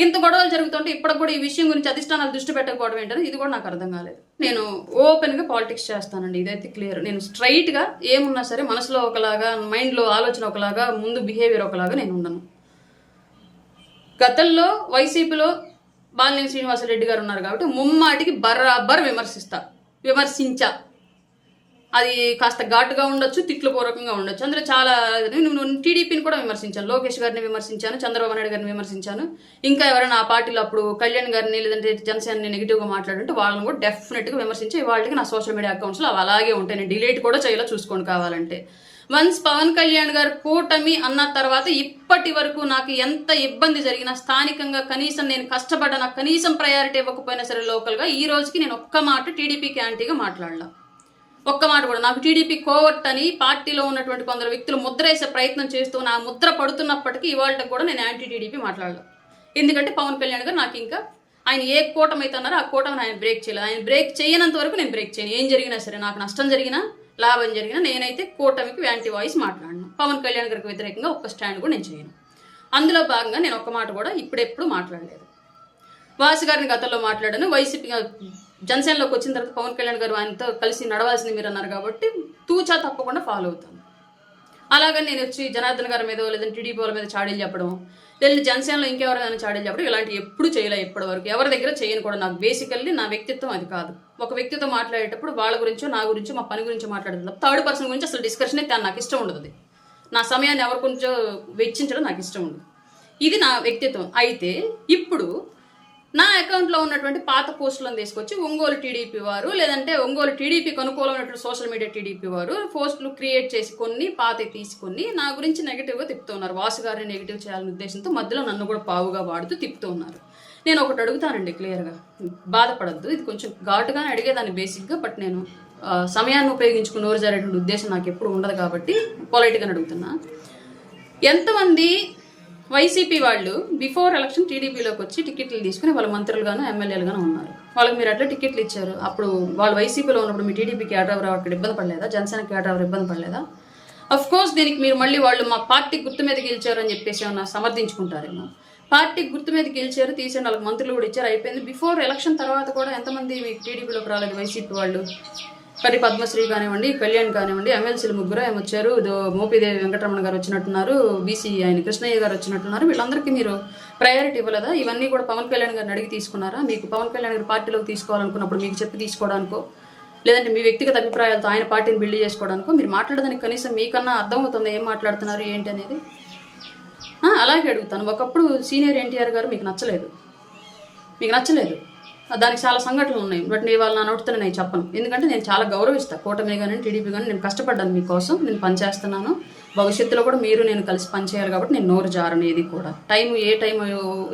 ఇంత గొడవలు జరుగుతుంటే ఇప్పటికి కూడా ఈ విషయం గురించి అధిష్టానాలు దృష్టి పెట్టకపోవడం ఏంటని ఇది కూడా నాకు అర్థం కాలేదు. నేను ఓపెన్గా పాలిటిక్స్ చేస్తానండి, ఇదైతే క్లియర్. నేను స్ట్రైట్గా ఏమున్నా సరే మనసులో ఒకలాగా, మైండ్లో ఆలోచన ఒకలాగా, ముందు బిహేవియర్ ఒకలాగా నేను ఉండను. గతంలో వైసీపీలో బాలినేని శ్రీనివాసరెడ్డి గారు ఉన్నారు కాబట్టి ముమ్మాటికి బర్రాబర్ విమర్శించా. అది కాస్త ఘాటుగా ఉండొచ్చు, తిట్లు పూర్వకంగా ఉండొచ్చు. అందులో చాలా నేను టీడీపీని కూడా విమర్శించాను, లోకేష్ గారిని విమర్శించాను, చంద్రబాబు నాయుడు గారిని విమర్శించాను. ఇంకా ఎవరైనా ఆ పార్టీలో అప్పుడు కళ్యాణ్ గారిని లేదంటే జనసేనని నెగిటివ్గా మాట్లాడుంటే వాళ్ళని కూడా డెఫినెట్గా విమర్శించి వాళ్ళకి నా సోషల్ మీడియా అకౌంట్స్లో అవి అలాగే ఉంటాయి. నేను డిలీట్ కూడా చేయాలో చూసుకోండి కావాలంటే. వన్స్ పవన్ కళ్యాణ్ గారు కూటమి అన్న తర్వాత ఇప్పటి వరకు నాకు ఎంత ఇబ్బంది జరిగినా స్థానికంగా కనీసం నేను కష్టపడ్డా, నాకు కనీసం ప్రయారిటీ ఇవ్వకపోయినా సరే లోకల్గా, ఈ రోజుకి నేను ఒక్క మాట టీడీపీకి యాంటీగా మాట్లాడలా. ఒక్క మాట కూడా. నాకు టీడీపీ కోవర్ట్ అని పార్టీలో ఉన్నటువంటి కొందరు వ్యక్తులు ముద్ర వేసే ప్రయత్నం చేస్తూ నా ముద్ర పడుతున్నప్పటికీ ఇవాళ కూడా నేను యాంటీ టీడీపీ మాట్లాడలా. ఎందుకంటే పవన్ కళ్యాణ్ గారు నాకు ఇంకా ఆయన ఏ కూటమి అయితే అన్నారో ఆ కూటమిని ఆయన బ్రేక్ చేయలేదు. ఆయన బ్రేక్ చేయనంత వరకు నేను బ్రేక్ చేయను. ఏం జరిగినా సరే, నాకు నష్టం జరిగినా లాభం జరిగినా నేనైతే కూటమికి యాంటీ వాయిస్ మాట్లాడను. పవన్ కళ్యాణ్ గారికి వ్యతిరేకంగా ఒక్క స్టాండ్ కూడా నేను చేయను. అందులో భాగంగా నేను ఒక్క మాట కూడా ఇప్పుడెప్పుడు మాట్లాడలేదు. వాసు గారిని గతంలో మాట్లాడాను. వైసీపీ జనసేనలోకి వచ్చిన తర్వాత పవన్ కళ్యాణ్ గారు ఆయనతో కలిసి నడవాల్సింది మీరు అన్నారు కాబట్టి తూచా తప్పకుండా ఫాలో అవుతాను. అలాగని నేను వచ్చి జనార్దన్ గారి మీద లేదంటే టీడీపీ వాళ్ళ మీద చాడీలు చెప్పడం, లేదంటే జనసేనలో ఇంకెవరైనా చాడీలు చెప్పడం, ఇలాంటివి ఎప్పుడు చేయలే. ఇప్పటి వరకు ఎవరి దగ్గర చేయను కూడా. నాకు బేసికల్లీ నా వ్యక్తిత్వం అది కాదు. ఒక వ్యక్తితో మాట్లాడేటప్పుడు వాళ్ళ గురించో నా గురించో మా పని గురించి మాట్లాడదు. థర్డ్ పర్సన్ గురించి అసలు డిస్కషన్ అయితే నాకు ఇష్టం ఉండదు. నా సమయాన్ని ఎవరి గురించో వెచ్చించడం నాకు ఇష్టం ఉండదు. ఇది నా వ్యక్తిత్వం. అయితే ఇప్పుడు నా అకౌంట్లో ఉన్నటువంటి పాత పోస్టులను తీసుకొచ్చి ఒంగోలు టీడీపీ వారు లేదంటే ఒంగోలు టీడీపీకి అనుకూలమైనటువంటి సోషల్ మీడియా టీడీపీ వారు పోస్టులు క్రియేట్ చేసి కొన్ని పాత తీసుకొని నా గురించి నెగిటివ్గా తిప్పుతున్నారు. వాసు గారిని నెగిటివ్ చేయాలనే ఉద్దేశంతో మధ్యలో నన్ను కూడా పావుగా వాడుతూ తిప్పుతూ ఉన్నారు. నేను ఒకటి అడుగుతానండి క్లియర్గా, బాధపడద్దు, ఇది కొంచెం ఘాటుగానే అడిగేదాన్ని బేసిక్గా. బట్ నేను సమయాన్ని ఉపయోగించుకుని నోరు జరిగేటువంటి ఉద్దేశం నాకు ఎప్పుడు ఉండదు కాబట్టి పొలైట్గా అడుగుతున్నా. ఎంతమంది వైసీపీ వాళ్ళు బిఫోర్ ఎలక్షన్ టీడీపీలోకి వచ్చి టికెట్లు తీసుకుని వాళ్ళ మంత్రులుగాను ఎమ్మెల్యేలుగాను ఉన్నారు. వాళ్ళకి మీరు ఎట్లా టికెట్లు ఇచ్చారు? అప్పుడు వాళ్ళు వైసీపీలో ఉన్నప్పుడు మీ టీడీపీకి క్యాడర్ అక్కడ ఇబ్బంది పడలేదా? జనసేన క్యాడర్ ఇబ్బంది పడలేదా? అఫ్ కోర్స్ దీనికి మీరు మళ్ళీ వాళ్ళు మా పార్టీ గుర్తు మీద గెలిచారు అని చెప్పేసి ఏమన్నా సమర్థించుకుంటారేమో. పార్టీ గుర్తు మీద గెలిచారు, తీసేయండి, వాళ్ళకి మంత్రులు కూడా ఇచ్చారు, అయిపోయింది. బిఫోర్ ఎలక్షన్ తర్వాత కూడా ఎంతమంది మీకు టీడీపీలోకి రాలేదు వైసీపీ వాళ్ళు? కరి పద్మశ్రీ కానివ్వండి, కళ్యాణ్ కానివ్వండి, ఎమ్మెల్సీలు ముగ్గురు ఏమి వచ్చారు. మోపిదేవి వెంకటరమణ గారు వచ్చినట్టున్నారు, బీసీ ఆయన కృష్ణయ్య గారు వచ్చినట్టున్నారు. వీళ్ళందరికీ మీరు ప్రయారిటీ ఇవ్వలేదా? ఇవన్నీ కూడా పవన్ కళ్యాణ్ గారిని అడిగి తీసుకున్నారా? మీకు పవన్ కళ్యాణ్ గారి పార్టీలోకి తీసుకోవాలనుకున్నప్పుడు మీకు చెప్పి తీసుకోవడానికో లేదంటే మీ వ్యక్తిగత అభిప్రాయాలతో ఆయన పార్టీని బిల్డ్ చేసుకోవడానికో మీరు మాట్లాడడానికి కనీసం మీకన్నా అర్థమవుతుంది ఏం మాట్లాడుతున్నారు ఏంటి అనేది. అలాగే అడుగుతాను. ఒకప్పుడు సీనియర్ ఎన్టీఆర్ గారు మీకు నచ్చలేదు, దానికి చాలా సంఘటనలు ఉన్నాయి. బట్ నేను వాళ్ళ నా నోటితో నేను చెప్పను. ఎందుకంటే నేను చాలా గౌరవిస్తాను కూటమి కానీ టీడీపీ కానీ. నేను కష్టపడ్డాను మీకోసం, నేను పనిచేస్తున్నాను. భవిష్యత్తులో కూడా మీరు నేను కలిసి పనిచేయాలి కాబట్టి నేను నోరు జారను. ఏది కూడా ఏ టైం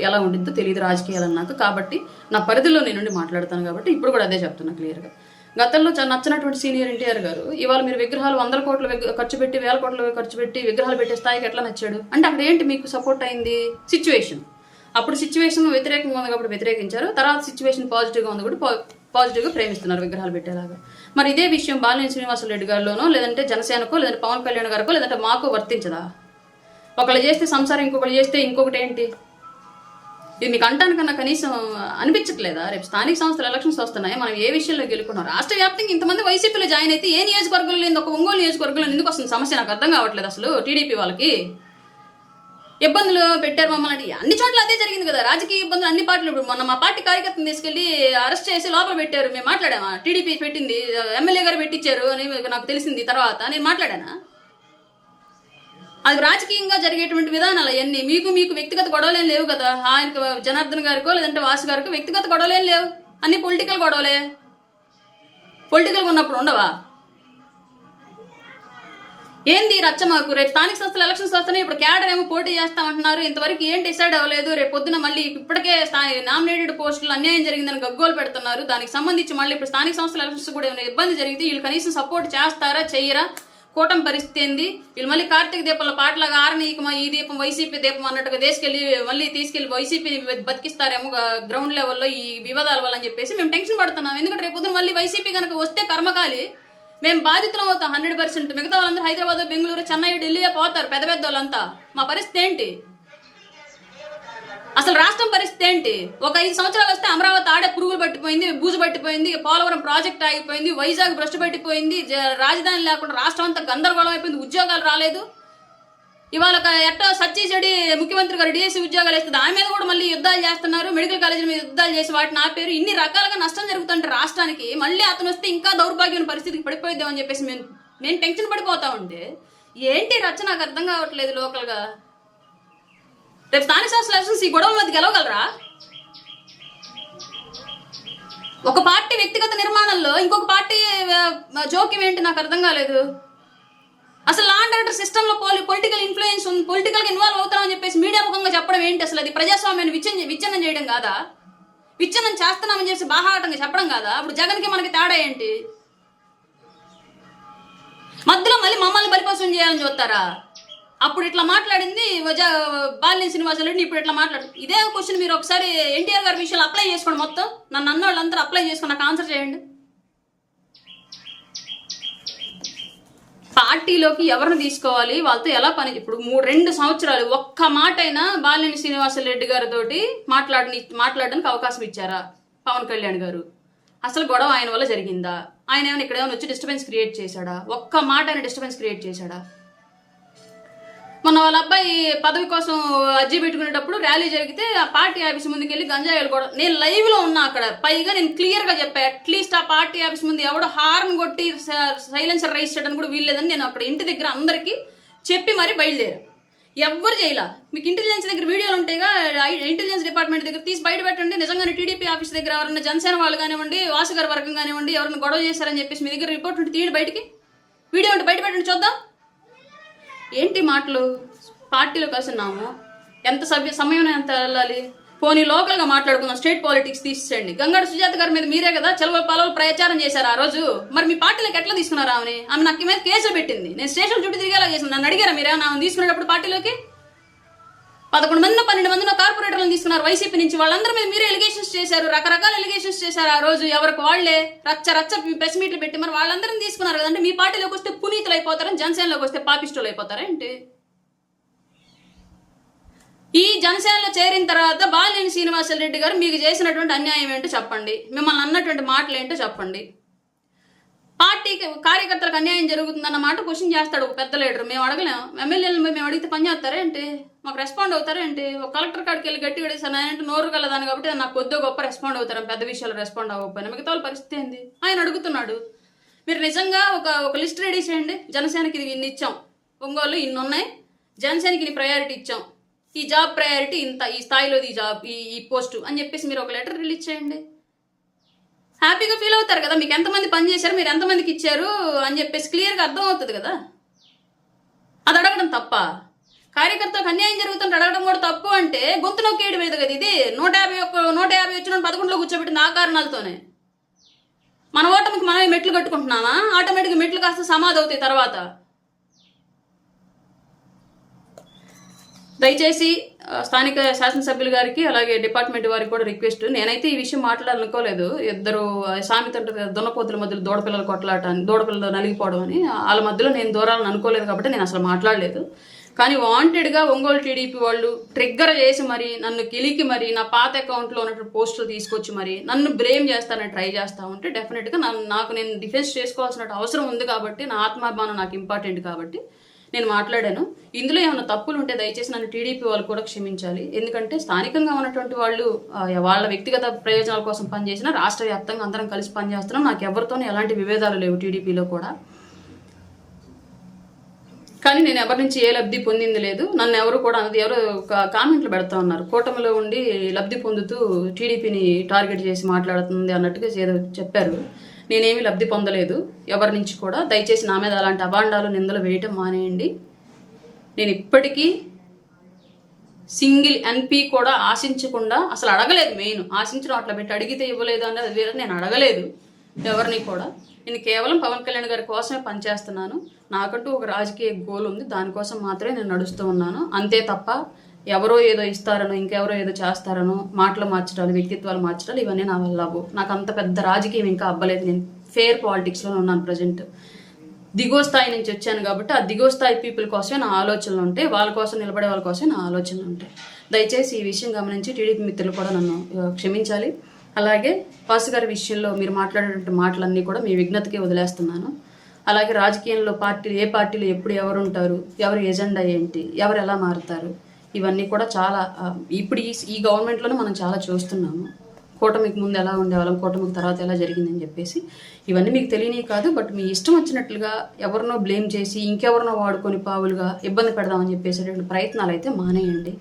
ఎలా ఉంటుందో తెలియదు రాజకీయాలు అన్నాక. కాబట్టి నా పరిధిలో నేను మాట్లాడతాను కాబట్టి ఇప్పుడు కూడా అదే చెప్తున్నా క్లియర్గా. గతంలో నచ్చినటువంటి సీనియర్ ఎన్టీఆర్ గారు ఇవాళ మీరు విగ్రహాలు 100 కోట్లు ఖర్చు పెట్టి 1000 కోట్లు ఖర్చు పెట్టి విగ్రహాలు పెట్టే స్థాయికి ఎట్లా నచ్చాడు అంటే అక్కడ ఏంటి మీకు సపోర్ట్ అయింది? సిచ్యువేషన్. అప్పుడు సిచ్యువేషన్ వ్యతిరేకంగా ఉంది కాబట్టి వ్యతిరేకించారు. తర్వాత సిచ్యువేషన్ పాజిటివ్గా ఉంది కూడా పాజిటివ్గా ప్రేమిస్తున్నారు విగ్రహాలు పెట్టేలాగా. మరి ఇదే విషయం బాలినేని శ్రీనివాసరెడ్డి గారిలోనో లేదంటే జనసేనకో లేదంటే పవన్ కళ్యాణ్ గారికో లేదంటే మాకు వర్తించదా? ఒకళ్ళు చేస్తే సంసారం, ఇంకొకళ్ళు చేస్తే ఇంకొకటి ఏంటి? ఇది మీకు అంటానికన్నా కనీసం అనిపించట్లేదా? రేపు స్థానిక సంస్థల ఎలక్షన్స్ వస్తున్నాయి, మనం ఏ విషయంలో గెలుకున్నాం? రాష్ట్ర వ్యాప్తంగా ఇంతమంది వైసీపీలో జాయిన్ అయితే ఏ నియోజకవర్గంలో లేదు? ఒక ఒంగోలు నియోజకవర్గంలో ఎందుకు వస్తుంది సమస్య? నాకు అర్థం కావట్లేదు అసలు. టీడీపీ వాళ్ళకి ఇబ్బందులు పెట్టారు మమ్మల్ని. అన్ని చోట్ల అదే జరిగింది కదా, రాజకీయ ఇబ్బందులు అన్ని పార్టీలు. ఇప్పుడు మొన్న మా పార్టీ కార్యకర్తను తీసుకెళ్లి అరెస్ట్ చేసి లోపల పెట్టారు. మేము మాట్లాడామా? టీడీపీ పెట్టింది, ఎమ్మెల్యే గారు పెట్టించారు అని నాకు తెలిసింది తర్వాత. నేను మాట్లాడానా? అది రాజకీయంగా జరిగేటువంటి విధానాలు అవన్నీ. మీకు వ్యక్తిగత గొడవలేం లేవు కదా. ఆయనకు జనార్దన్ గారికో లేదంటే వాసు గారికో వ్యక్తిగత గొడవలేం లేవు, అన్ని పొలిటికల్ గొడవలే. పొలిటికల్గా ఉన్నప్పుడు ఉండవా? ఏంది రచ్చ మాకు? రేపు స్థానిక సంస్థల ఎలక్షన్స్ వస్తున్నాయి, ఇప్పుడు క్యాడర్ ఏమో పోటీ చేస్తామంటున్నారు, ఇంతవరకు ఏం డిసైడ్ అవ్వలేదు. రేపు పొద్దున మళ్ళీ ఇప్పటికే నామినేటెడ్ పోస్టులు అన్యాయం జరిగిందని గగ్గోలు పెడుతున్నారు. దానికి సంబంధించి మళ్ళీ ఇప్పుడు స్థానిక సంస్థల ఎలక్షన్స్ కూడా ఏమైనా ఇబ్బంది జరిగితే వీళ్ళు కనీసం సపోర్ట్ చేస్తారా చెయ్యరా? కూటమి పరిస్థితి ఏంది? వీళ్ళు మళ్ళీ కార్తీక దీపంలో పాటలాగా ఆరనీయకమా ఈ దీపం వైసీపీ దీపం అన్నట్టుగా తీసుకెళ్లి వైసీపీ బతికిస్తారేమో గ్రౌండ్ లెవెల్లో ఈ వివాదాల వల్ల అని చెప్పేసి మేము టెన్షన్ పడుతున్నాం. ఎందుకంటే రేపు పొద్దున మళ్ళీ వైసీపీ కనుక వస్తే కర్మకాలి మేము బాధితులం అవుతాం 100%. మిగతా వాళ్ళందరూ హైదరాబాద్, బెంగళూరు, చెన్నై, ఢిల్లీ పోతారు పెద్ద వాళ్ళంతా. మా పరిస్థితి ఏంటి? అసలు రాష్ట్రం పరిస్థితి ఏంటి? ఒక 5 సంవత్సరాలు వస్తే అమరావతి ఆడే పురుగులు పట్టిపోయింది, బూజు పట్టిపోయింది, పోలవరం ప్రాజెక్ట్ ఆగిపోయింది, వైజాగ్ భ్రష్టు పట్టిపోయింది, రాజధాని లేకుండా రాష్ట్రం అంతా గందరగోళం అయిపోయింది, ఉద్యోగాలు రాలేదు. ఇవాళ ఎట్టో సచ్చి చెడి ముఖ్యమంత్రి గారు డిఎస్సీ ఉద్యోగాలు వేస్తుంది, ఆమె మీద కూడా మళ్ళీ యుద్ధాలు చేస్తున్నారు, మెడికల్ కాలేజీల మీద యుద్ధాలు చేసి వాటిని ఆపేరు. ఇన్ని రకాలుగా నష్టం జరుగుతుంటే రాష్ట్రానికి మళ్ళీ అతను వస్తే ఇంకా దౌర్భాగ్యమైన పరిస్థితికి పడిపోయిద్దామని చెప్పేసి నేను టెన్షన్ పడిపోతా ఉంటే ఏంటి రచ్చ నాకు అర్థం కావట్లేదు. లోకల్గా రేపు స్థానిక సంస్థల ఎలక్షన్స్ ఈ గొడవల మధ్య గెలవగలరా? ఒక పార్టీ వ్యక్తిగత నిర్మాణంలో ఇంకొక పార్టీ జోక్యం ఏంటి నాకు అర్థం కాలేదు. అసలు లా అండ్ ఆర్డర్ సిస్టంలో పొలిటికల్ ఇన్ఫ్లుయెన్స్ ఉంది, పొలిటికల్గా ఇన్వాల్వ్ అవుతామని చెప్పేసి మీడియా ముఖంగా చెప్పడం ఏంటి? అసలు అది ప్రజాస్వామ్యాన్ని విచ్ఛిన్నం చేయడం కాదా? విచ్ఛిన్నం చేస్తున్నామని చెప్పి బాహాటంగా చెప్పడం కాదా? అప్పుడు జగన్కి మనకి తేడా ఏంటి? మధ్యలో మళ్ళీ మమ్మల్ని బలిపోసం చేయాలని చూస్తారా? అప్పుడు ఇట్లా మాట్లాడింది బాలినేని శ్రీనివాసరెడ్డిని, ఇప్పుడు ఇట్లా ఇదే క్వశ్చన్ మీరు ఒకసారి ఎన్టీఆర్ గారి విషయంలో అప్లై చేసుకోండి. మొత్తం నన్ను అన్నోళ్ళందరూ అప్లై చేసుకుని నాకు ఆన్సర్ చేయండి. పార్టీలోకి ఎవరిని తీసుకోవాలి, వాళ్ళతో ఎలా పని? ఇప్పుడు 2 సంవత్సరాలు ఒక్క మాట అయినా బాలినేని శ్రీనివాసరెడ్డి గారితో మాట్లాడడానికి అవకాశం ఇచ్చారా పవన్ కళ్యాణ్ గారు? అసలు గొడవ ఆయన వల్ల జరిగిందా? ఆయన ఏమైనా ఇక్కడ ఏమైనా వచ్చి డిస్టర్బెన్స్ క్రియేట్ చేశాడా? ఒక్క మాట ఆయన డిస్టర్బెన్స్ క్రియేట్ చేశాడా? మొన్న వాళ్ళ అబ్బాయి పదవి కోసం అర్జీ పెట్టుకునేటప్పుడు ర్యాలీ జరిగితే ఆ పార్టీ ఆఫీస్ ముందుకు వెళ్ళి గంజాయిలు కూడా నేను లైవ్ లో ఉన్నా అక్కడ. పైగా నేను క్లియర్ గా చెప్పా, అట్లీస్ట్ ఆ పార్టీ ఆఫీస్ ముందు ఎవడో హార్న్ కొట్టి సైలెన్సర్ రైజ్ చేయడానికి కూడా వీల్లేదని నేను అక్కడ ఇంటి దగ్గర అందరికీ చెప్పి మరీ బయలుదేరా. ఎవ్వరు చేయలా. మీకు ఇంటెలిజెన్స్ దగ్గర వీడియోలు ఉంటాయిగా, ఇంటెలిజెన్స్ డిపార్ట్మెంట్ దగ్గర తీసి బయట పెట్టండి. నిజంగానే టీడీపీ ఆఫీస్ దగ్గర ఎవరైనా జనసేన వాళ్ళు కానివ్వండి, వాసుగారి వర్గం కానివ్వండి, ఎవరైనా గొడవ చేశారని చెప్పేసి మీ దగ్గర రిపోర్ట్ ఉంటే తీయండి బయటికి, వీడియో ఉంటే బయట పెట్టండి చూద్దాం. ఏంటి మాటలు? పార్టీలో కలిసినాము, ఎంత సమయం ఎంత వెళ్ళాలి? పోనీ లోకల్గా మాట్లాడుకుందాం, స్టేట్ పాలిటిక్స్ తీసేయండి. గంగాడు సుజాత గారి మీద మీరే కదా చెలవ పాలలు ప్రచారం చేశారు ఆ రోజు. మరి మీ పార్టీలోకి ఎట్లా తీసుకున్నారు ఆమె? ఆమె నాకు మీద కేసులు పెట్టింది, నేను స్టేషన్ చుట్టూ తిరిగేలా చేసింది. నన్ను అడిగారా మీరేమన్నా ఆమె తీసుకునేటప్పుడు పార్టీలోకి? 11 మందినో 12 మందినో కార్పొరేటర్లను తీసుకున్నారు వైసీపీ నుంచి. వాళ్ళందరి మీద మీరే ఎలిగేషన్స్ చేశారు, రకరకాల ఎలిగేషన్స్ చేశారు ఆ రోజు. ఎవరికి వాళ్లే రచ్చ ప్రెస్ మీట్లు పెట్టి మరి వాళ్ళందరినీ తీసుకున్నారు కదంటే. మీ పార్టీలోకి వస్తే పునీతులు అయిపోతారని, జనసేనలోకి వస్తే పాపిస్టులు అయిపోతారా ఏంటి? ఈ జనసేనలో చేరిన తర్వాత బాలినేని శ్రీనివాసరెడ్డి గారు మీకు చేసినటువంటి అన్యాయం ఏంటో చెప్పండి, మిమ్మల్ని అన్నటువంటి మాటలు ఏంటో చెప్పండి. పార్టీకి కార్యకర్తలకు అన్యాయం జరుగుతుందన్నమాట క్వశ్చన్ చేస్తాడు ఒక పెద్ద లీడర్. మేము అడగలేము, ఎమ్మెల్యేలు మేము అడిగితే పని చేస్తారా ఏంటి? మాకు రెస్పాండ్ అవుతారా ఏంటి? ఒక కలెక్టర్ కాడికి వెళ్ళి గట్టి పడేసాను ఆయన అంటే నోరు కలదాను కాబట్టి నాకు కొద్దిగా గొప్ప రెస్పాండ్ అవుతారు, పెద్ద విషయాలు రెస్పాండ్ అవ్వకపోయినా. మిగతా వాళ్ళ పరిస్థితి ఏంది? ఆయన అడుగుతున్నాడు. మీరు నిజంగా ఒక లిస్ట్ రెడీ చేయండి. జనసేనకి ఇది ఇన్ని ఇచ్చాం, ఒంగోలు ఇన్ని ఉన్నాయి, జనసేనకి ఇన్ని ప్రయారిటీ ఇచ్చాం, ఈ జాబ్ ప్రయారిటీ ఇంత, ఈ స్థాయిలో ఈ జాబ్ ఈ పోస్టు అని చెప్పేసి మీరు ఒక లెటర్ రిలీజ్ చేయండి. హ్యాపీగా ఫీల్ అవుతారు కదా, మీకు ఎంతమంది పని చేశారు, మీరు ఎంతమందికి ఇచ్చారు అని చెప్పేసి క్లియర్గా అర్థం అవుతుంది కదా. అది అడగడం తప్ప? కార్యకర్తలకు అన్యాయం జరుగుతుంటే అడగడం కూడా తప్పు అంటే గొంతు నొక్కేయడం మీద కదా ఇది. 150 వచ్చిన 11లో కూర్చోబెట్టింది ఆ కారణాలతోనే. మన ఓటమికి మనమే మెట్లు కట్టుకుంటున్నామా? ఆటోమేటిక్గా మెట్లు కాస్త సమాధి అవుతాయి తర్వాత. దయచేసి స్థానిక శాసనసభ్యులు గారికి అలాగే డిపార్ట్మెంట్ వారికి కూడా రిక్వెస్ట్. నేనైతే ఈ విషయం మాట్లాడాలనుకోలేదు. ఇద్దరు సామెత అంటే దున్నపోతుల మధ్యలో దూడపిల్లలు కొట్లాట అని, దూడపిల్లలు నలిగిపోవడం అని, వాళ్ళ మధ్యలో నేను దూరాలని అనుకోలేదు కాబట్టి నేను అసలు మాట్లాడలేదు. కానీ వాంటెడ్గా ఒంగోలు టీడీపీ వాళ్ళు ట్రిగ్గర్ చేసి మరి నన్ను కిలికి మరి నా పాత అకౌంట్లో ఉన్నటువంటి పోస్టులు తీసుకొచ్చి మరి నన్ను బ్లేమ్ చేస్తానని ట్రై చేస్తూ ఉంటే డెఫినెట్గా నాకు నేను డిఫెన్స్ చేసుకోవాల్సిన అవసరం ఉంది కాబట్టి, నా ఆత్మాభిమానం నాకు ఇంపార్టెంట్ కాబట్టి నేను మాట్లాడాను. ఇందులో ఏమైనా తప్పులు ఉంటే దయచేసి నన్ను టీడీపీ వాళ్ళు కూడా క్షమించాలి. ఎందుకంటే స్థానికంగా ఉన్నటువంటి వాళ్ళు వాళ్ళ వ్యక్తిగత ప్రయోజనాల కోసం పనిచేసినా రాష్ట్ర వ్యాప్తంగా అందరం కలిసి పనిచేస్తున్నాం. నాకు ఎవరితోనూ ఎలాంటి విభేదాలు లేవు టీడీపీలో కూడా. కానీ నేను ఎవరి నుంచి ఏ లబ్ధి పొందింది లేదు. నన్ను ఎవరు కూడా అన్నది ఎవరు కామెంట్లు పెడతా ఉన్నారు, కూటమిలో ఉండి లబ్ధి పొందుతూ టీడీపీని టార్గెట్ చేసి మాట్లాడుతుంది అన్నట్టుగా ఏదో చెప్పారు. నేనేమి లబ్ధి పొందలేదు ఎవరి నుంచి కూడా. దయచేసి నా మీద అలాంటి అభాండాలు నిందలు వేయటం మానేయండి. నేను ఇప్పటికీ సింగిల్ ఎన్పీ కూడా ఆశించకుండా, అసలు అడగలేదు. మెయిన్ ఆశించడం అట్లా పెట్టి అడిగితే ఇవ్వలేదు అనేది వేరే. నేను అడగలేదు ఎవరిని కూడా. నేను కేవలం పవన్ కళ్యాణ్ గారి కోసమే పనిచేస్తున్నాను. నాకంటూ ఒక రాజకీయ గోల్ ఉంది, దానికోసం మాత్రమే నేను నడుస్తూ ఉన్నాను. అంతే తప్ప ఎవరో ఏదో ఇస్తారనో ఇంకెవరో ఏదో చేస్తారనో మాటలు మార్చడాలు, వ్యక్తిత్వాలు మార్చడాలు ఇవన్నీ నా వల్ల అవ్వవు. నాకు అంత పెద్ద రాజకీయం ఇంకా అవ్వలేదు. నేను ఫేర్ పాలిటిక్స్లో ఉన్నాను ప్రజెంట్. దిగువ స్థాయి నుంచి వచ్చాను కాబట్టి ఆ దిగువ స్థాయి పీపుల్ కోసమే నా ఆలోచనలు ఉంటాయి, వాళ్ళ కోసం నిలబడే వాళ్ళ కోసమే నా ఆలోచనలు ఉంటాయి. దయచేసి ఈ విషయం గమనించి టీడీపీ మిత్రులు కూడా నన్ను క్షమించాలి. అలాగే వాసు గారి విషయంలో మీరు మాట్లాడేటువంటి మాటలన్నీ కూడా మీ విజ్ఞతకే వదిలేస్తున్నాను. అలాగే రాజకీయంలో ఏ పార్టీలో ఎప్పుడు ఎవరు ఉంటారు, ఎవరి ఎజెండా ఏంటి, ఎవరు ఎలా మారుతారు, ఇవన్నీ కూడా చాలా ఇప్పుడు ఈ గవర్నమెంట్లోనే మనం చాలా చూస్తున్నాము. కూటమికి ముందు ఎలా ఉండేవాళ్ళం, కూటమికి తర్వాత ఎలా జరిగిందని చెప్పేసి ఇవన్నీ మీకు తెలియని కాదు. బట్ మీ ఇష్టం వచ్చినట్లుగా ఎవరినో బ్లేమ్ చేసి ఇంకెవరినో వాడుకొని పావులుగా ఇబ్బంది పెడదామని చెప్పేసేటువంటి ప్రయత్నాలు అయితే మానేయండి.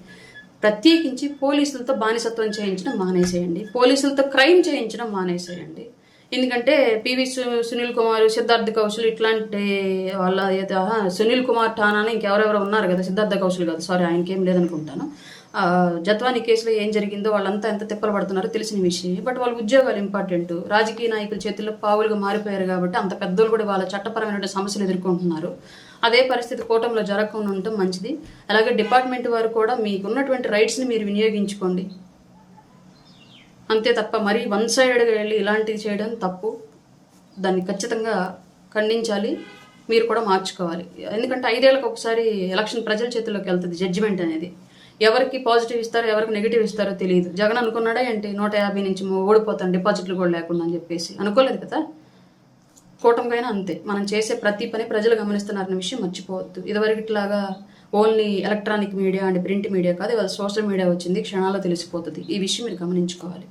ప్రత్యేకించి పోలీసులతో బానిసత్వం చేయించడం మానేసేయండి, పోలీసులతో క్రైమ్ చేయించడం మానేసేయండి. ఎందుకంటే పివి సునీల్ కుమార్, సిద్ధార్థ కౌశల్ ఇట్లాంటి వాళ్ళ సునీల్ కుమార్ ఠానాని ఇంకెవరెవరో ఉన్నారు కదా, సిద్ధార్థ కౌశల్ కాదు, సారీ ఆయనకేం లేదనుకుంటాను. జత్వాని కేసులో ఏం జరిగిందో వాళ్ళంతా ఎంత తిప్పలు పడుతున్నారో తెలిసిన విషయం. బట్ వాళ్ళ ఉద్యోగాలు ఇంపార్టెంట్. రాజకీయ నాయకుల చేతుల్లో పావులుగా మారిపోయారు కాబట్టి అంత పెద్దలు కూడా వాళ్ళ చట్టపరమైన సమస్యలు ఎదుర్కొంటున్నారు. అదే పరిస్థితి కూటమిలో జరగకుండా ఉండటం మంచిది. అలాగే డిపార్ట్మెంట్ వారు కూడా మీకున్నటువంటి రైట్స్ని మీరు వినియోగించుకోండి, అంతే తప్ప మరీ వన్ సైడెడ్గా వెళ్ళి ఇలాంటివి చేయడం తప్పు. దాన్ని ఖచ్చితంగా ఖండించాలి, మీరు కూడా మార్చుకోవాలి. ఎందుకంటే 5 ఏళ్ళకి ఒకసారి ఎలక్షన్ ప్రజల చేతుల్లోకి వెళ్తుంది. జడ్జిమెంట్ అనేది ఎవరికి పాజిటివ్ ఇస్తారో ఎవరికి నెగిటివ్ ఇస్తారో తెలియదు. జగన్ అనుకున్నాడా ఏంటి 150 నుంచి ఓడిపోతాను డిపాజిట్లు కూడా లేకుండా అని చెప్పేసి? అనుకోలేదు కదా. కూటమికైనా అంతే. మనం చేసే ప్రతి పని ప్రజలు గమనిస్తున్నారన్న విషయం మర్చిపోవద్దు. ఇదివరకు ఇట్లాగా only electronic media and print media కాదు, ఇవాళ సోషల్ మీడియా వచ్చింది, క్షణాల్లో తెలిసిపోతుంది. ఈ విషయం మీరు గమనించుకోవాలి.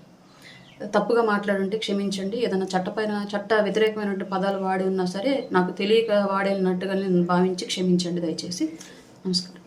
తప్పుగా మాట్లాడుంటే క్షమించండి. ఏదైనా చట్ట వ్యతిరేకమైనటువంటి పదాలు వాడి ఉన్నా సరే నాకు తెలియక వాడినట్టుగా నేను భావించి క్షమించండి దయచేసి. నమస్కారం.